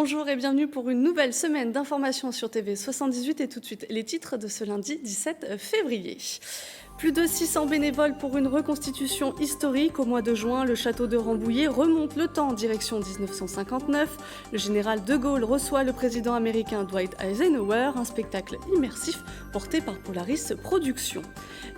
Bonjour et bienvenue pour une nouvelle semaine d'informations sur TV78 et tout de suite les titres de ce lundi 17 février. Plus de 600 bénévoles pour une reconstitution historique. Au mois de juin, le château de Rambouillet remonte le temps en direction 1959. Le général de Gaulle reçoit le président américain Dwight Eisenhower, un spectacle immersif porté par Polaris Productions.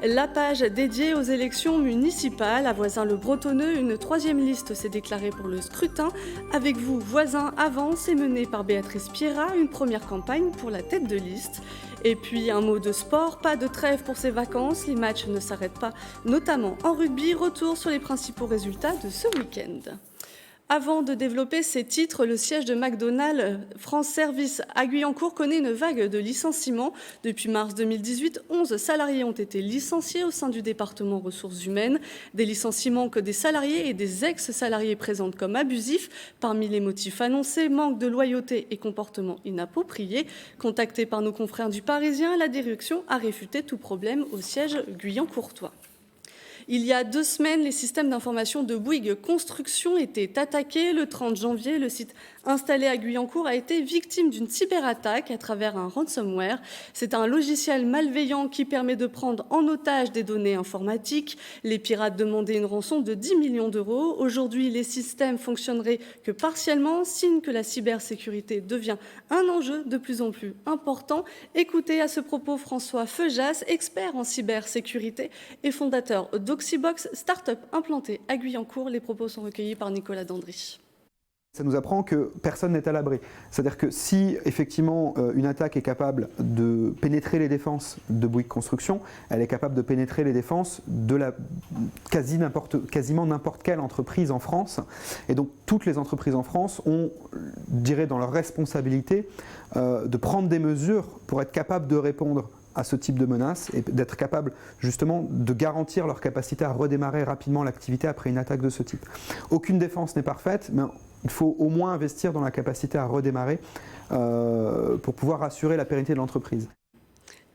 La page dédiée aux élections municipales. À Voisins-le-Bretonneux, une troisième liste s'est déclarée pour le scrutin. Avec vous, Voisins avance est menée par Béatrice Pierrat, une première campagne pour la tête de liste. Et puis un mot de sport, pas de trêve pour ces vacances, les matchs ne s'arrêtent pas, notamment en rugby. Retour sur les principaux résultats de ce week-end. Avant de développer ces titres, le siège de McDonald's France Service à Guyancourt connaît une vague de licenciements. Depuis mars 2018, 11 salariés ont été licenciés au sein du département ressources humaines. Des licenciements que des salariés et des ex-salariés présentent comme abusifs. Parmi les motifs annoncés, manque de loyauté et comportement inapproprié. Contacté par nos confrères du Parisien, la direction a réfuté tout problème au siège guyancourtois. Il y a 2 semaines, les systèmes d'information de Bouygues Construction étaient attaqués. Le 30 janvier, le site installé à Guyancourt a été victime d'une cyberattaque à travers un ransomware. C'est un logiciel malveillant qui permet de prendre en otage des données informatiques. Les pirates demandaient une rançon de 10 millions d'euros. Aujourd'hui, les systèmes fonctionneraient que partiellement, signe que la cybersécurité devient un enjeu de plus en plus important. Écoutez à ce propos François Feujas, expert en cybersécurité et fondateur d'Oxybox, start-up implantée à Guyancourt. Les propos sont recueillis par Nicolas Dandry. Ça nous apprend que personne n'est à l'abri. C'est-à-dire que si effectivement une attaque est capable de pénétrer les défenses de Bouygues Construction, elle est capable de pénétrer les défenses de quasiment n'importe quelle entreprise en France. Et donc toutes les entreprises en France ont, je dirais, dans leur responsabilité de prendre des mesures pour être capables de répondre à ce type de menaces et d'être capable justement de garantir leur capacité à redémarrer rapidement l'activité après une attaque de ce type. Aucune défense n'est parfaite, mais il faut au moins investir dans la capacité à redémarrer pour pouvoir assurer la pérennité de l'entreprise.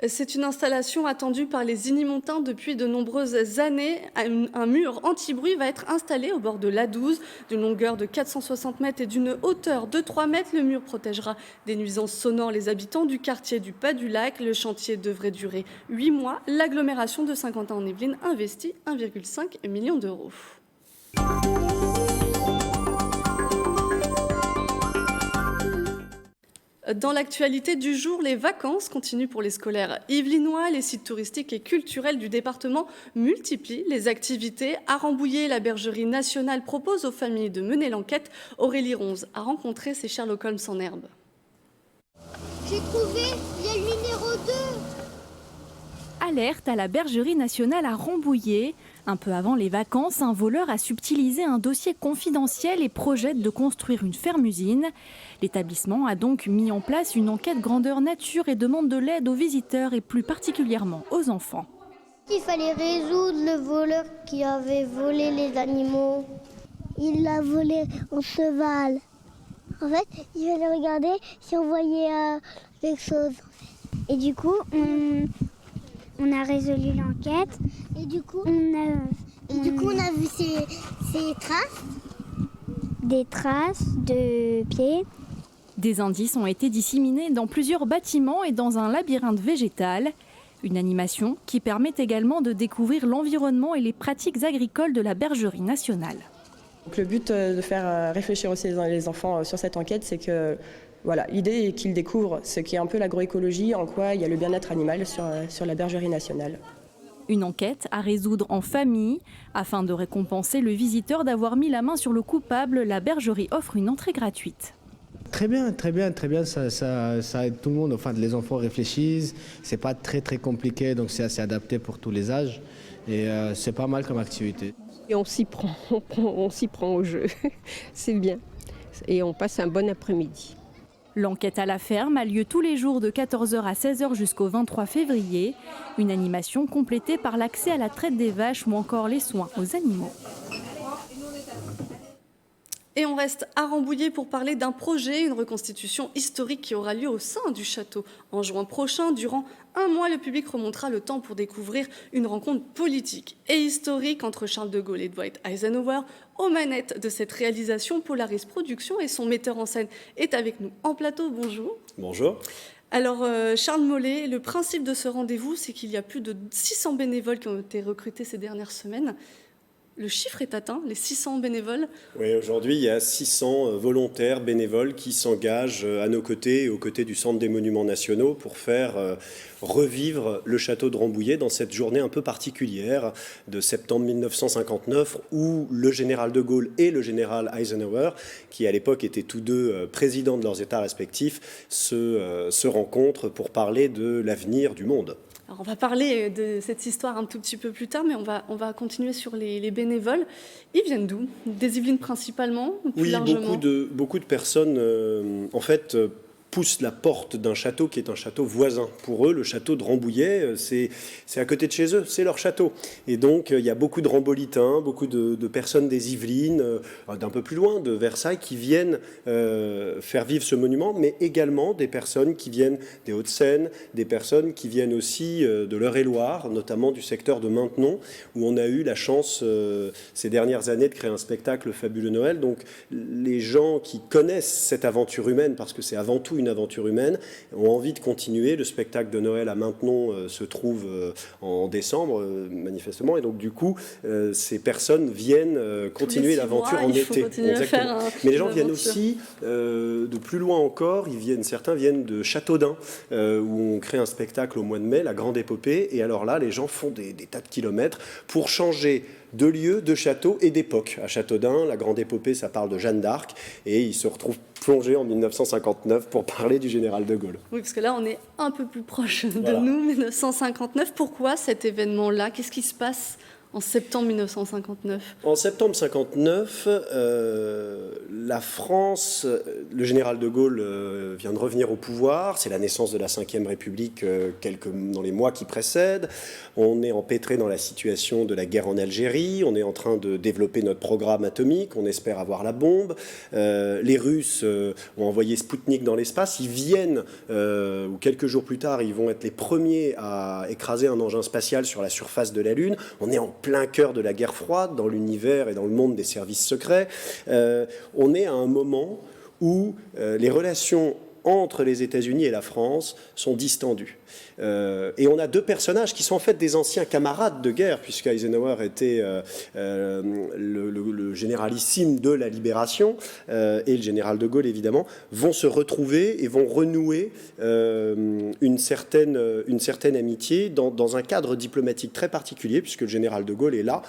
C'est une installation attendue par les Inimontins depuis de nombreuses années. Un mur anti-bruit va être installé au bord de l'A12, d'une longueur de 460 mètres et d'une hauteur de 3 mètres. Le mur protégera des nuisances sonores les habitants du quartier du Pas du Lac. Le chantier devrait durer 8 mois. L'agglomération de Saint-Quentin-en-Yvelines investit 1,5 million d'euros. Dans l'actualité du jour, les vacances continuent pour les scolaires yvelinois. Les sites touristiques et culturels du département multiplient les activités. À Rambouillet, la Bergerie nationale propose aux familles de mener l'enquête. Aurélie Ronze a rencontré ses Sherlock Holmes en herbe. J'ai trouvé, il y a le numéro 2. Alerte à la Bergerie nationale à Rambouillet. Un peu avant les vacances, un voleur a subtilisé un dossier confidentiel et projette de construire une ferme-usine. L'établissement a donc mis en place une enquête grandeur nature et demande de l'aide aux visiteurs et plus particulièrement aux enfants. Il fallait résoudre le voleur qui avait volé les animaux. Il l'a volé en cheval. En fait, il fallait regarder si on voyait quelque chose. Et du coup, on a résolu l'enquête. Et du coup, on a vu ces traces. Des traces de pieds. Des indices ont été disséminés dans plusieurs bâtiments et dans un labyrinthe végétal. Une animation qui permet également de découvrir l'environnement et les pratiques agricoles de la Bergerie nationale. Donc le but de faire réfléchir aussi les enfants sur cette enquête, c'est que voilà, l'idée est qu'ils découvrent ce qu'est un peu l'agroécologie, en quoi il y a le bien-être animal sur la Bergerie nationale. Une enquête à résoudre en famille. Afin de récompenser le visiteur d'avoir mis la main sur le coupable, la Bergerie offre une entrée gratuite. Très bien, ça aide tout le monde, enfin les enfants réfléchissent, c'est pas très compliqué, donc c'est assez adapté pour tous les âges et c'est pas mal comme activité. Et on s'y prend au jeu, c'est bien, et on passe un bon après-midi. L'enquête à la ferme a lieu tous les jours de 14h à 16h jusqu'au 23 février, une animation complétée par l'accès à la traite des vaches ou encore les soins aux animaux. Et on reste à Rambouillet pour parler d'un projet, une reconstitution historique qui aura lieu au sein du château. En juin prochain, durant un mois, le public remontera le temps pour découvrir une rencontre politique et historique entre Charles de Gaulle et Dwight Eisenhower. Aux manettes de cette réalisation, Polaris Productions et son metteur en scène est avec nous en plateau. Bonjour. Bonjour. Alors, Charles Mollet, le principe de ce rendez-vous, c'est qu'il y a plus de 600 bénévoles qui ont été recrutés ces dernières semaines. Le chiffre est atteint, les 600 bénévoles. Oui, aujourd'hui, il y a 600 volontaires bénévoles qui s'engagent à nos côtés et aux côtés du Centre des Monuments Nationaux pour faire revivre le château de Rambouillet dans cette journée un peu particulière de septembre 1959 où le général de Gaulle et le général Eisenhower, qui à l'époque étaient tous deux présidents de leurs États respectifs, se rencontrent pour parler de l'avenir du monde. Alors on va parler de cette histoire un tout petit peu plus tard, mais on va continuer sur les bénévoles. Ils viennent d'où? Des Yvelines principalement, plus oui, largement. beaucoup de personnes, en fait, poussent la porte d'un château qui est un château voisin. Pour eux, le château de Rambouillet, c'est à côté de chez eux, c'est leur château. Et donc, il y a beaucoup de Rambolitains, beaucoup de personnes des Yvelines, d'un peu plus loin, de Versailles, qui viennent faire vivre ce monument, mais également des personnes qui viennent des Hauts-de-Seine, des personnes qui viennent aussi de l'Eure-et-Loire, notamment du secteur de Maintenon, où on a eu la chance, ces dernières années, de créer un spectacle Fabuleux Noël. Donc, les gens qui connaissent cette aventure humaine, parce que c'est avant tout une aventure humaine, ont envie de continuer. Le spectacle de Noël à Maintenon se trouve en décembre, manifestement, et donc du coup, ces personnes viennent continuer l'aventure en été. Mais les gens viennent aussi de plus loin encore. Certains viennent de Châteaudun, où on crée un spectacle au mois de mai, la Grande Épopée, et alors là, les gens font des tas de kilomètres pour changer de lieu, de château et d'époque. À Châteaudun, la Grande Épopée, ça parle de Jeanne d'Arc, et ils se retrouvent plongés en 1959 pour parler du général de Gaulle. Oui, parce que là, on est un peu plus proche de nous, 1959. Pourquoi cet événement-là? Qu'est-ce qui se passe en septembre 1959? En septembre 1959, la France, le général de Gaulle vient de revenir au pouvoir. C'est la naissance de la Ve République dans les mois qui précèdent. On est empêtré dans la situation de la guerre en Algérie. On est en train de développer notre programme atomique. On espère avoir la bombe. Les Russes ont envoyé Spoutnik dans l'espace. Ils viennent, ou quelques jours plus tard, ils vont être les premiers à écraser un engin spatial sur la surface de la Lune. On est en plein cœur de la guerre froide, dans l'univers et dans le monde des services secrets. On est à un moment où les relations entre les États-Unis et la France sont distendues. Et on a deux personnages qui sont en fait des anciens camarades de guerre, puisque Eisenhower était le généralissime de la Libération, et le général de Gaulle, évidemment, vont se retrouver et vont renouer une certaine amitié dans un cadre diplomatique très particulier, puisque le général de Gaulle est là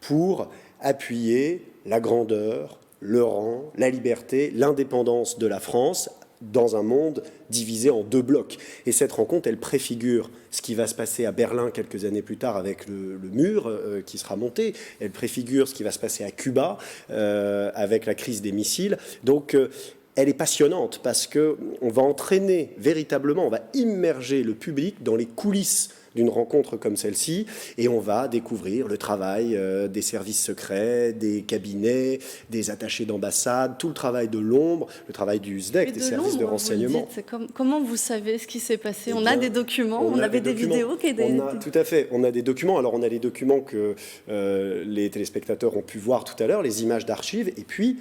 pour appuyer la grandeur, le rang, la liberté, l'indépendance de la France, dans un monde divisé en deux blocs. Et cette rencontre, elle préfigure ce qui va se passer à Berlin quelques années plus tard avec le mur qui sera monté. Elle préfigure ce qui va se passer à Cuba avec la crise des missiles. Donc, elle est passionnante parce qu'on va entraîner véritablement, on va immerger le public dans les coulisses d'une rencontre comme celle-ci, et on va découvrir le travail des services secrets, des cabinets, des attachés d'ambassade, tout le travail de l'ombre, le travail du SDEC, des services de renseignement. Comment vous savez ce qui s'est passé? On a des documents, on avait des vidéos qui étaient... Tout à fait, on a des documents. Alors on a les documents que les téléspectateurs ont pu voir tout à l'heure, les images d'archives, et puis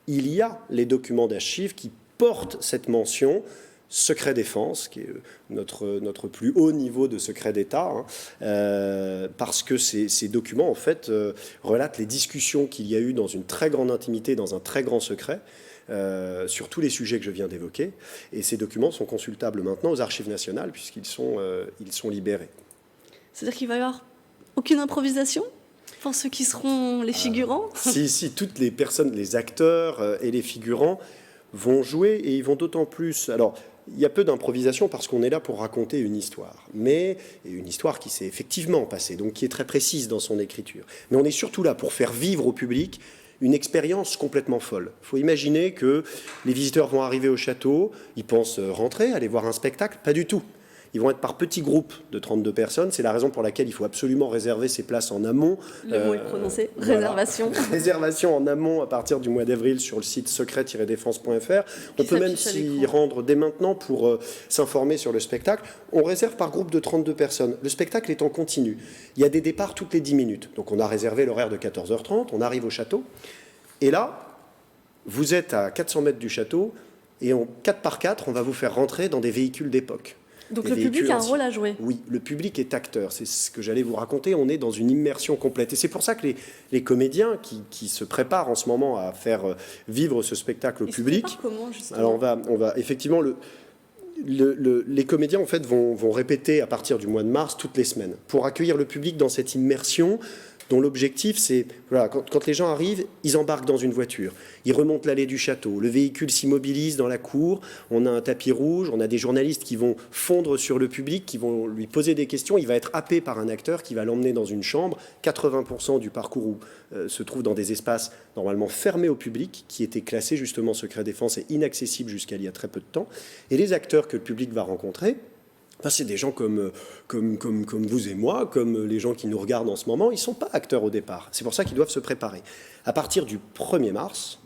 il y a les documents d'archives qui portent cette mention secret défense, qui est notre plus haut niveau de secret d'État, parce que ces documents, en fait, relatent les discussions qu'il y a eu dans une très grande intimité, dans un très grand secret, sur tous les sujets que je viens d'évoquer. Et ces documents sont consultables maintenant aux Archives nationales, puisqu'ils sont libérés. C'est-à-dire qu'il va y avoir aucune improvisation pour ceux qui seront les figurants? Si, toutes les personnes, les acteurs et les figurants vont jouer, et ils vont d'autant plus... Alors, il y a peu d'improvisation parce qu'on est là pour raconter une histoire, mais une histoire qui s'est effectivement passée, donc qui est très précise dans son écriture. Mais on est surtout là pour faire vivre au public une expérience complètement folle. Il faut imaginer que les visiteurs vont arriver au château, ils pensent rentrer, aller voir un spectacle, pas du tout. Ils vont être par petits groupes de 32 personnes. C'est la raison pour laquelle il faut absolument réserver ces places en amont. Le mot est prononcé, réservation. Voilà. Réservation en amont à partir du mois d'avril sur le site secret-défense.fr. On peut même s'y rendre dès maintenant pour s'informer sur le spectacle. On réserve par groupe de 32 personnes. Le spectacle est en continu. Il y a des départs toutes les 10 minutes. Donc on a réservé l'horaire de 14h30, on arrive au château. Et là, vous êtes à 400 mètres du château et en 4x4, on va vous faire rentrer dans des véhicules d'époque. Donc le public a un rôle à jouer. Oui, le public est acteur. C'est ce que j'allais vous raconter. On est dans une immersion complète. Et c'est pour ça que les comédiens qui se préparent en ce moment à faire vivre ce spectacle au public... Comment, justement ? Alors on va effectivement... les comédiens en fait vont répéter à partir du mois de mars toutes les semaines pour accueillir le public dans cette immersion dont l'objectif c'est, voilà, quand les gens arrivent, ils embarquent dans une voiture, ils remontent l'allée du château, le véhicule s'immobilise dans la cour, on a un tapis rouge, on a des journalistes qui vont fondre sur le public, qui vont lui poser des questions, il va être happé par un acteur qui va l'emmener dans une chambre, 80% du parcours se trouve dans des espaces normalement fermés au public, qui étaient classés justement secret défense et inaccessibles jusqu'à il y a très peu de temps, et les acteurs que le public va rencontrer, enfin, c'est des gens comme vous et moi, comme les gens qui nous regardent en ce moment. Ils ne sont pas acteurs au départ. C'est pour ça qu'ils doivent se préparer. À partir du 1er mars,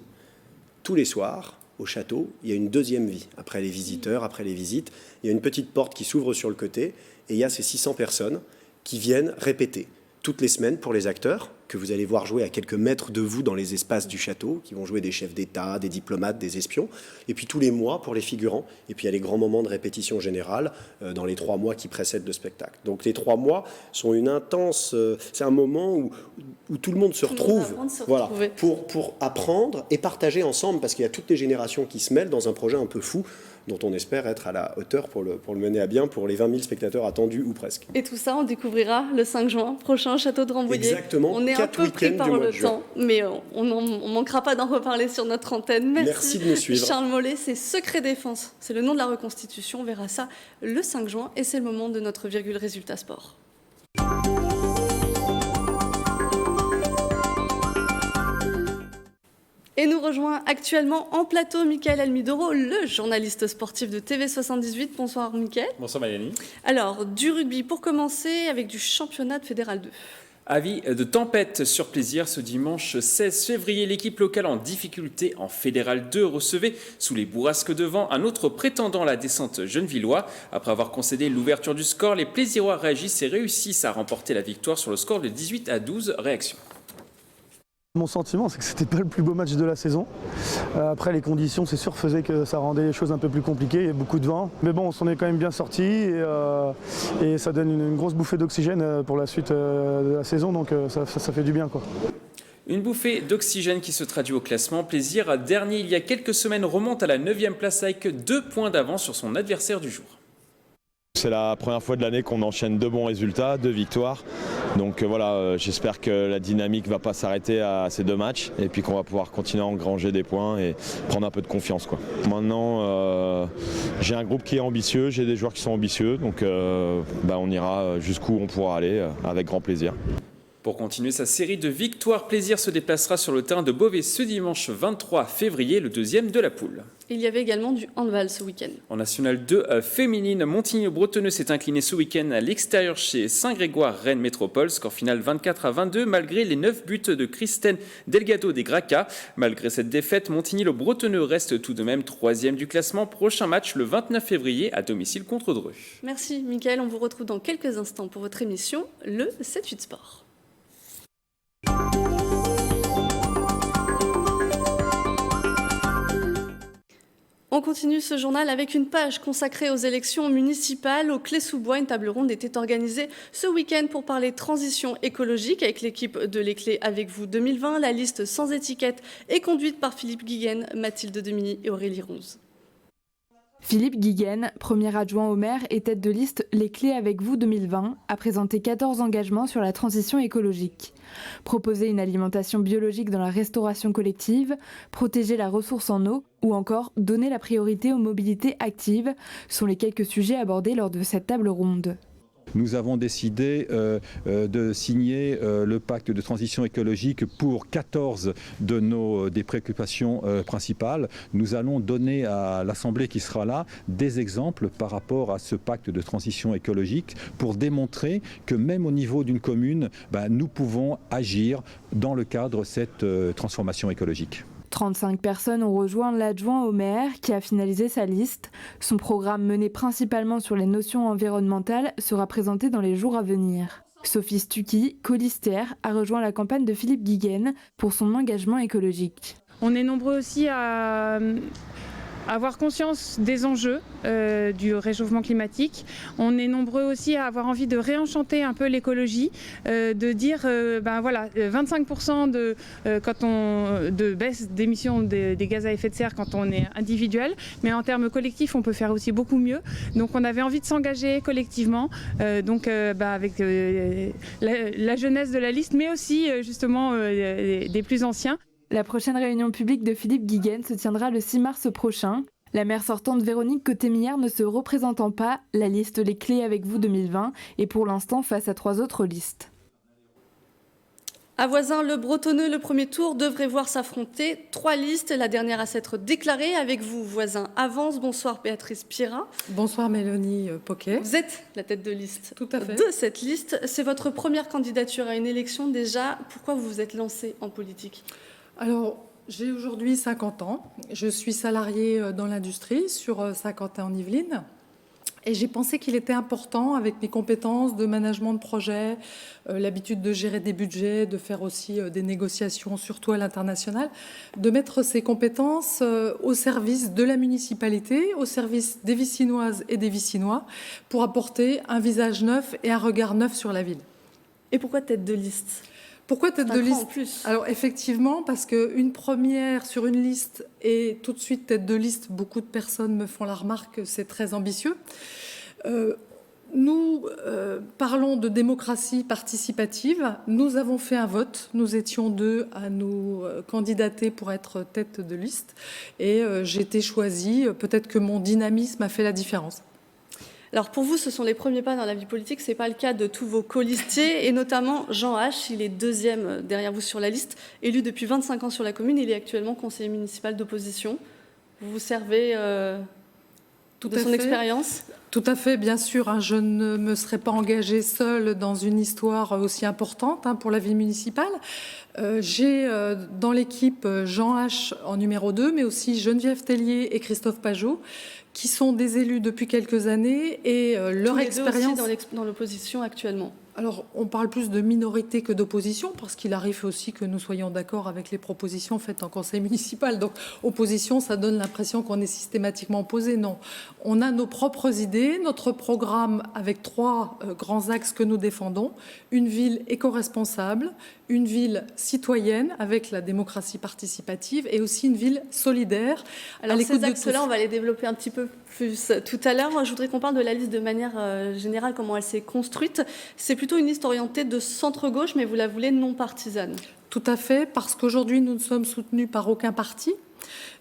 tous les soirs, au château, il y a une deuxième vie. Après les visiteurs, après les visites, il y a une petite porte qui s'ouvre sur le côté et il y a ces 600 personnes qui viennent répéter toutes les semaines pour les acteurs, que vous allez voir jouer à quelques mètres de vous dans les espaces du château, qui vont jouer des chefs d'État, des diplomates, des espions, et puis tous les mois pour les figurants, et puis il y a les grands moments de répétition générale dans les 3 mois qui précèdent le spectacle. Donc les 3 mois sont une intense... c'est un moment où tout le monde se retrouve, voilà, pour apprendre et partager ensemble, parce qu'il y a toutes les générations qui se mêlent dans un projet un peu fou, dont on espère être à la hauteur pour le mener à bien pour les 20 000 spectateurs attendus ou presque. Et tout ça, on découvrira le 5 juin prochain, Château de Rambouillet. Exactement, on est un peu pris par le temps, mais on ne manquera pas d'en reparler sur notre antenne. Merci de nous suivre. Charles Mollet, c'est Secret Défense, c'est le nom de la reconstitution, on verra ça le 5 juin, et c'est le moment de notre virgule résultat sport. Et nous rejoint actuellement en plateau Mickaël Almidoro, le journaliste sportif de TV78. Bonsoir Mickaël. Bonsoir Mariani. Alors, du rugby pour commencer avec du championnat de Fédéral 2. Avis de tempête sur plaisir ce dimanche 16 février. L'équipe locale en difficulté en Fédéral 2 recevait sous les bourrasques de vent un autre prétendant à la descente genevillois. Après avoir concédé l'ouverture du score, les Plaisirois réagissent et réussissent à remporter la victoire sur le score de 18-12. Réaction. Mon sentiment, c'est que c'était pas le plus beau match de la saison. Après, les conditions, c'est sûr, faisaient que ça rendait les choses un peu plus compliquées. Il y a beaucoup de vent. Mais bon, on s'en est quand même bien sorti et ça donne une grosse bouffée d'oxygène pour la suite de la saison. Donc ça fait du bien, quoi. Une bouffée d'oxygène qui se traduit au classement. Plaisir, dernier il y a quelques semaines, remonte à la 9e place avec 2 points d'avance sur son adversaire du jour. C'est la première fois de l'année qu'on enchaîne 2 bons résultats, 2 victoires. Donc voilà, j'espère que la dynamique ne va pas s'arrêter à ces 2 matchs et puis qu'on va pouvoir continuer à engranger des points et prendre un peu de confiance, quoi. Maintenant, j'ai un groupe qui est ambitieux, j'ai des joueurs qui sont ambitieux, donc on ira jusqu'où on pourra aller avec grand plaisir. Pour continuer sa série de victoires, Plaisir se déplacera sur le terrain de Beauvais ce dimanche 23 février, le 2e de la poule. Il y avait également du handball ce week-end. En National 2 féminine, Montigny-le-Bretonneux s'est incliné ce week-end à l'extérieur chez Saint-Grégoire Rennes Métropole. Score final 24-22 malgré les 9 buts de Kristen Delgado des Gracas. Malgré cette défaite, Montigny-le-Bretonneux reste tout de même 3e du classement. Prochain match le 29 février à domicile contre Dreux. Merci Mickaël, on vous retrouve dans quelques instants pour votre émission, le 7-8 Sport. On continue ce journal avec une page consacrée aux élections municipales. Au Clé-sous-Bois, une table ronde était organisée ce week-end pour parler transition écologique avec l'équipe de Les Clés avec vous 2020. La liste sans étiquette est conduite par Philippe Guiguen, Mathilde Demini et Aurélie Ronze. Philippe Guiguen, premier adjoint au maire et tête de liste Les Clés avec vous 2020, a présenté 14 engagements sur la transition écologique. Proposer une alimentation biologique dans la restauration collective, protéger la ressource en eau ou encore donner la priorité aux mobilités actives sont les quelques sujets abordés lors de cette table ronde. nous avons décidé de signer le pacte de transition écologique pour 14 des préoccupations principales. Nous allons donner à l'Assemblée qui sera là des exemples par rapport à ce pacte de transition écologique pour démontrer que même au niveau d'une commune, nous pouvons agir dans le cadre de cette transformation écologique. 35 personnes ont rejoint l'adjoint au maire qui a finalisé sa liste. Son programme mené principalement sur les notions environnementales sera présenté dans les jours à venir. Sophie Stucky, colistière, a rejoint la campagne de Philippe Guiguen pour son engagement écologique. On est nombreux aussi à avoir conscience des enjeux du réchauffement climatique. On est nombreux aussi à avoir envie de réenchanter un peu l'écologie, de dire 25% de baisse d'émissions des gaz à effet de serre quand on est individuel, mais en termes collectifs on peut faire aussi beaucoup mieux. Donc on avait envie de s'engager collectivement, avec la jeunesse de la liste, mais aussi justement des plus anciens. La prochaine réunion publique de Philippe Guiguen se tiendra le 6 mars prochain. La maire sortante Véronique Cotemière ne se représentant pas, la liste Les Clés avec vous 2020 est pour l'instant face à 3 autres listes. À Voisins, le Bretonneux, le premier tour devrait voir s'affronter 3 listes, la dernière à s'être déclarée. Avec vous, Voisins Avance. Bonsoir Béatrice Pira. Bonsoir Mélanie Poquet. Vous êtes la tête de liste. Tout à fait. De cette liste. C'est votre première candidature à une élection déjà. Pourquoi vous vous êtes lancée en politique ? Alors, j'ai aujourd'hui 50 ans. Je suis salariée dans l'industrie sur Saint-Quentin-en-Yvelines. Et j'ai pensé qu'il était important, avec mes compétences de management de projet, l'habitude de gérer des budgets, de faire aussi des négociations, surtout à l'international, de mettre ces compétences au service de la municipalité, au service des Vicinoises et des Vicinois, pour apporter un visage neuf et un regard neuf sur la ville. Et pourquoi tête de liste ? Pourquoi tête de liste ? Alors effectivement, parce qu'une première sur une liste et tout de suite tête de liste, beaucoup de personnes me font la remarque que c'est très ambitieux. Nous parlons de démocratie participative. Nous avons fait un vote. Nous étions 2 à nous candidater pour être tête de liste. Et j'ai été choisie. Peut-être que mon dynamisme a fait la différence. Alors pour vous, ce sont les premiers pas dans la vie politique. Ce n'est pas le cas de tous vos colistiers, et notamment Jean H. Il est 2e derrière vous sur la liste. Élu depuis 25 ans sur la commune, il est actuellement conseiller municipal d'opposition. Vous vous servez de son expérience ? Tout à fait, bien sûr. Je ne me serais pas engagée seule dans une histoire aussi importante pour la vie municipale. J'ai dans l'équipe Jean H. en numéro 2, mais aussi Geneviève Tellier et Christophe Pajot, qui sont des élus depuis quelques années et leur expérience... Tous les deux aussi dans l'opposition actuellement. Alors, on parle plus de minorité que d'opposition, parce qu'il arrive aussi que nous soyons d'accord avec les propositions faites en conseil municipal. Donc, opposition, ça donne l'impression qu'on est systématiquement opposé. Non, on a nos propres idées, notre programme avec 3 grands axes que nous défendons. Une ville éco-responsable, une ville citoyenne avec la démocratie participative et aussi une ville solidaire. Alors, ces axes-là, on va les développer un petit peu plus tout à l'heure. Je voudrais qu'on parle de la liste de manière générale, comment elle s'est construite. C'est plutôt une liste orientée de centre-gauche, mais vous la voulez non partisane. Tout à fait, parce qu'aujourd'hui, nous ne sommes soutenus par aucun parti.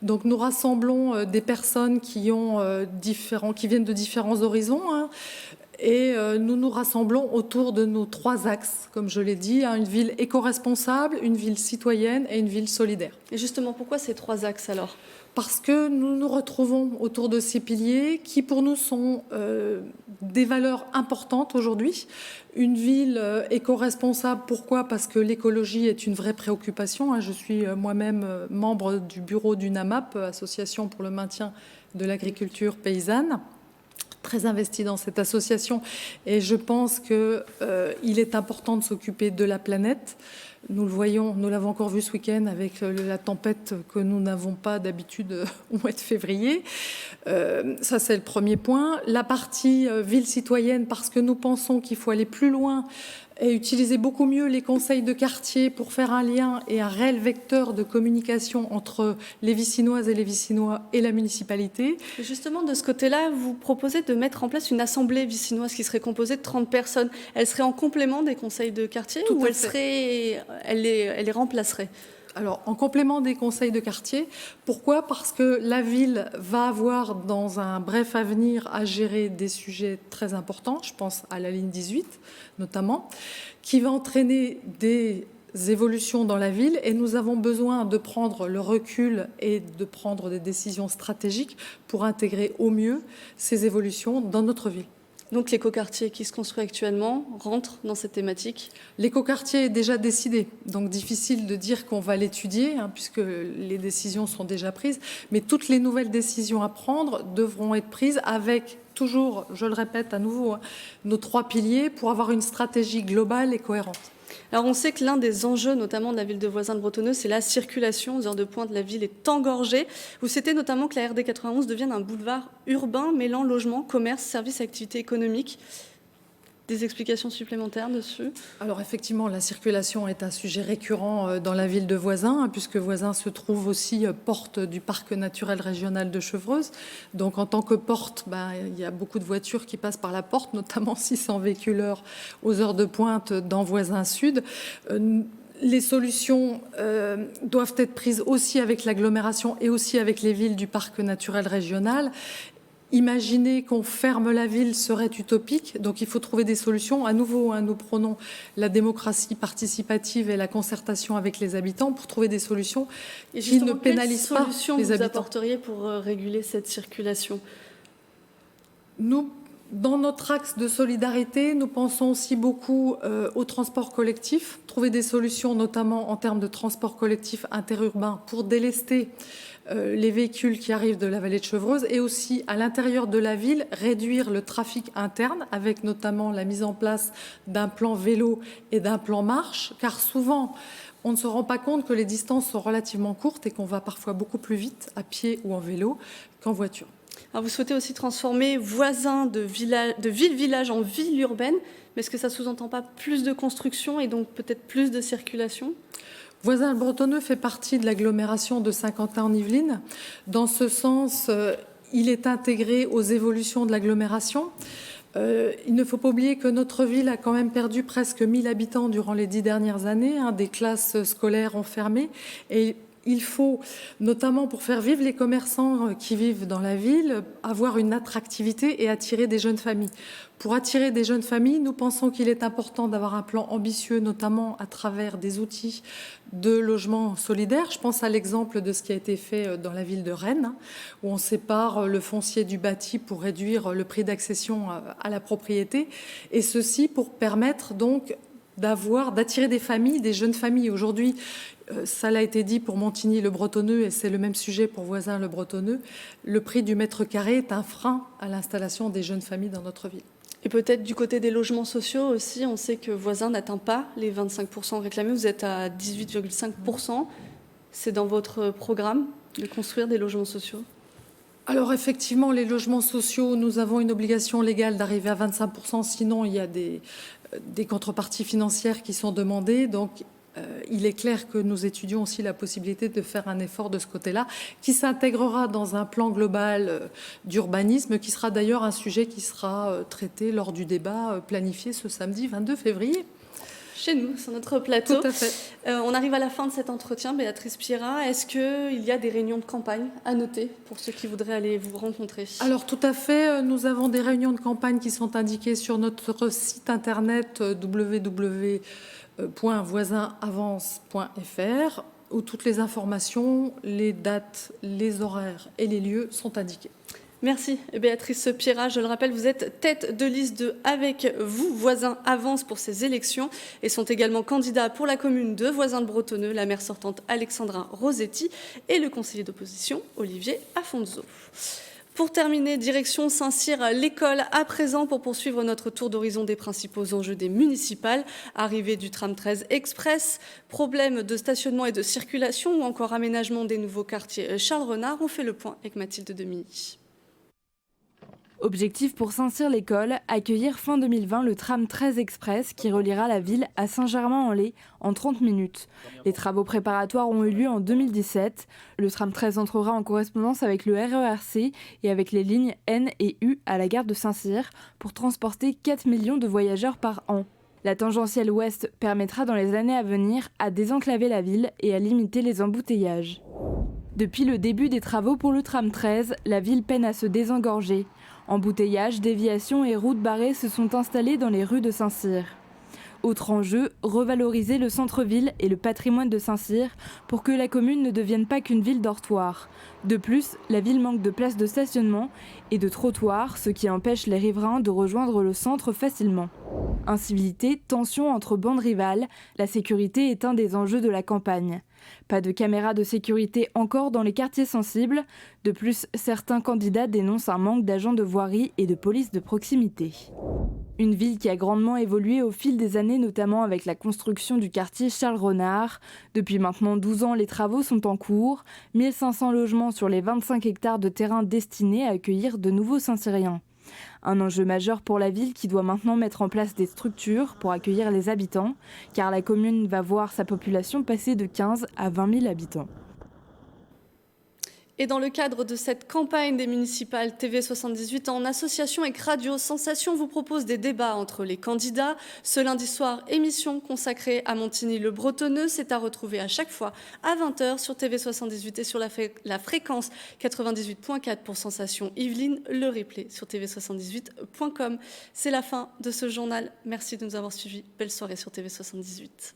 Donc nous rassemblons des personnes qui viennent de différents horizons. Et nous nous rassemblons autour de nos 3 axes, comme je l'ai dit, une ville éco-responsable, une ville citoyenne et une ville solidaire. Et justement, pourquoi ces 3 axes alors ? Parce que nous nous retrouvons autour de ces piliers qui, pour nous, sont des valeurs importantes aujourd'hui. Une ville éco-responsable, pourquoi ? Parce que l'écologie est une vraie préoccupation. Je suis moi-même membre du bureau du NAMAP, Association pour le maintien de l'agriculture paysanne, très investie dans cette association. Et je pense qu'il est important de s'occuper de la planète. Nous le voyons, nous l'avons encore vu ce week-end avec la tempête que nous n'avons pas d'habitude au mois de février. Ça, c'est le premier point. La partie ville citoyenne, parce que nous pensons qu'il faut aller plus loin et utiliser beaucoup mieux les conseils de quartier pour faire un lien et un réel vecteur de communication entre les Vicinoises et les Vicinois et la municipalité. Et justement, de ce côté-là, vous proposez de mettre en place une assemblée vicinoise qui serait composée de 30 personnes. Elle serait en complément des conseils de quartier ou elle les remplacerait ? Alors, en complément des conseils de quartier, pourquoi ? Parce que la ville va avoir, dans un bref avenir, à gérer des sujets très importants, je pense à la ligne 18 notamment, qui va entraîner des évolutions dans la ville, et nous avons besoin de prendre le recul et de prendre des décisions stratégiques pour intégrer au mieux ces évolutions dans notre ville. Donc l'écoquartier qui se construit actuellement rentre dans cette thématique ? L'écoquartier est déjà décidé, donc difficile de dire qu'on va l'étudier, puisque les décisions sont déjà prises, mais toutes les nouvelles décisions à prendre devront être prises avec toujours, je le répète à nouveau, nos 3 piliers pour avoir une stratégie globale et cohérente. Alors on sait que l'un des enjeux, notamment de la ville de Voisins-le-Bretonneux, c'est la circulation. Aux heures de pointe, la ville est engorgée. Vous souhaitez notamment que la RD 91 devienne un boulevard urbain mêlant logement, commerce, services et activités économiques. Des explications supplémentaires dessus ? Alors effectivement, la circulation est un sujet récurrent dans la ville de Voisins, puisque Voisins se trouve aussi porte du parc naturel régional de Chevreuse. Donc en tant que porte, il y a beaucoup de voitures qui passent par la porte, notamment 600 véhiculeurs aux heures de pointe dans Voisins Sud. Les solutions doivent être prises aussi avec l'agglomération et aussi avec les villes du parc naturel régional. Imaginer qu'on ferme la ville serait utopique, donc il faut trouver des solutions. À nouveau, nous prônons la démocratie participative et la concertation avec les habitants pour trouver des solutions qui ne pénalisent pas les habitants. Quelles solutions vous apporteriez pour réguler cette circulation ? Nous, dans notre axe de solidarité, nous pensons aussi beaucoup au transport collectif, trouver des solutions notamment en termes de transport collectif interurbain pour délester les véhicules qui arrivent de la vallée de Chevreuse, et aussi à l'intérieur de la ville, réduire le trafic interne avec notamment la mise en place d'un plan vélo et d'un plan marche, car souvent on ne se rend pas compte que les distances sont relativement courtes et qu'on va parfois beaucoup plus vite à pied ou en vélo qu'en voiture. Alors vous souhaitez aussi transformer Voisins de ville-village en ville urbaine, mais est-ce que ça ne sous-entend pas plus de construction et donc peut-être plus de circulation ? Voisins-le-Bretonneux fait partie de l'agglomération de Saint-Quentin-en-Yvelines. Dans ce sens, il est intégré aux évolutions de l'agglomération. Il ne faut pas oublier que notre ville a quand même perdu presque 1000 habitants durant les 10 dernières années. Des classes scolaires ont fermé. Et il faut, notamment pour faire vivre les commerçants qui vivent dans la ville, avoir une attractivité et attirer des jeunes familles. Pour attirer des jeunes familles, nous pensons qu'il est important d'avoir un plan ambitieux, notamment à travers des outils de logement solidaire. Je pense à l'exemple de ce qui a été fait dans la ville de Rennes, où on sépare le foncier du bâti pour réduire le prix d'accession à la propriété, et ceci pour permettre donc d'attirer des familles, des jeunes familles. Aujourd'hui, ça l'a été dit pour Montigny-le-Bretonneux, et c'est le même sujet pour Voisins-le-Bretonneux, le prix du mètre carré est un frein à l'installation des jeunes familles dans notre ville. Et peut-être du côté des logements sociaux aussi, on sait que Voisins n'atteint pas les 25% réclamés, vous êtes à 18,5%. C'est dans votre programme de construire des logements sociaux ? Alors effectivement, les logements sociaux, nous avons une obligation légale d'arriver à 25%, sinon il y a des contreparties financières qui sont demandées. Donc il est clair que nous étudions aussi la possibilité de faire un effort de ce côté-là, qui s'intégrera dans un plan global d'urbanisme, qui sera d'ailleurs un sujet qui sera traité lors du débat planifié ce samedi 22 février. Chez nous, sur notre plateau. Tout à fait. On arrive à la fin de cet entretien. Béatrice Pierrat, est-ce qu'il y a des réunions de campagne à noter pour ceux qui voudraient aller vous rencontrer ? Alors tout à fait, nous avons des réunions de campagne qui sont indiquées sur notre site internet www.voisinsavance.fr, où toutes les informations, les dates, les horaires et les lieux sont indiqués. Merci Béatrice Pierrat. Je le rappelle, vous êtes tête de liste de Avec vous, Voisins Avance pour ces élections, et sont également candidats pour la commune de Voisins-le-Bretonneux, la maire sortante Alexandra Rosetti et le conseiller d'opposition Olivier Afonso. Pour terminer, direction Saint-Cyr, l'école à présent pour poursuivre notre tour d'horizon des principaux enjeux des municipales. Arrivée du tram 13 express, problème de stationnement et de circulation ou encore aménagement des nouveaux quartiers Charles Renard. On fait le point avec Mathilde Demini. Objectif pour Saint-Cyr-l'École, accueillir fin 2020 le tram 13 Express qui reliera la ville à Saint-Germain-en-Laye en 30 minutes. Les travaux préparatoires ont eu lieu en 2017. Le tram 13 entrera en correspondance avec le RERC et avec les lignes N et U à la gare de Saint-Cyr pour transporter 4 millions de voyageurs par an. La tangentielle ouest permettra dans les années à venir à désenclaver la ville et à limiter les embouteillages. Depuis le début des travaux pour le tram 13, la ville peine à se désengorger. Embouteillages, déviations et routes barrées se sont installés dans les rues de Saint-Cyr. Autre enjeu, revaloriser le centre-ville et le patrimoine de Saint-Cyr pour que la commune ne devienne pas qu'une ville dortoir. De plus, la ville manque de places de stationnement et de trottoirs, ce qui empêche les riverains de rejoindre le centre facilement. Incivilité, tensions entre bandes rivales, la sécurité est un des enjeux de la campagne. Pas de caméras de sécurité encore dans les quartiers sensibles. De plus, certains candidats dénoncent un manque d'agents de voirie et de police de proximité. Une ville qui a grandement évolué au fil des années, notamment avec la construction du quartier Charles-Renard. Depuis maintenant 12 ans, les travaux sont en cours. 1500 logements sur les 25 hectares de terrain destinés à accueillir de nouveaux Saint-Cyriens. Un enjeu majeur pour la ville qui doit maintenant mettre en place des structures pour accueillir les habitants, car la commune va voir sa population passer de 15 à 20 000 habitants. Et dans le cadre de cette campagne des municipales TV78, en association avec Radio Sensation, vous propose des débats entre les candidats. Ce lundi soir, émission consacrée à Montigny-le-Bretonneux. C'est à retrouver à chaque fois à 20h sur TV78 et sur la fréquence 98.4 pour Sensation Yvelines, le replay sur tv78.com. C'est la fin de ce journal. Merci de nous avoir suivis. Belle soirée sur TV78.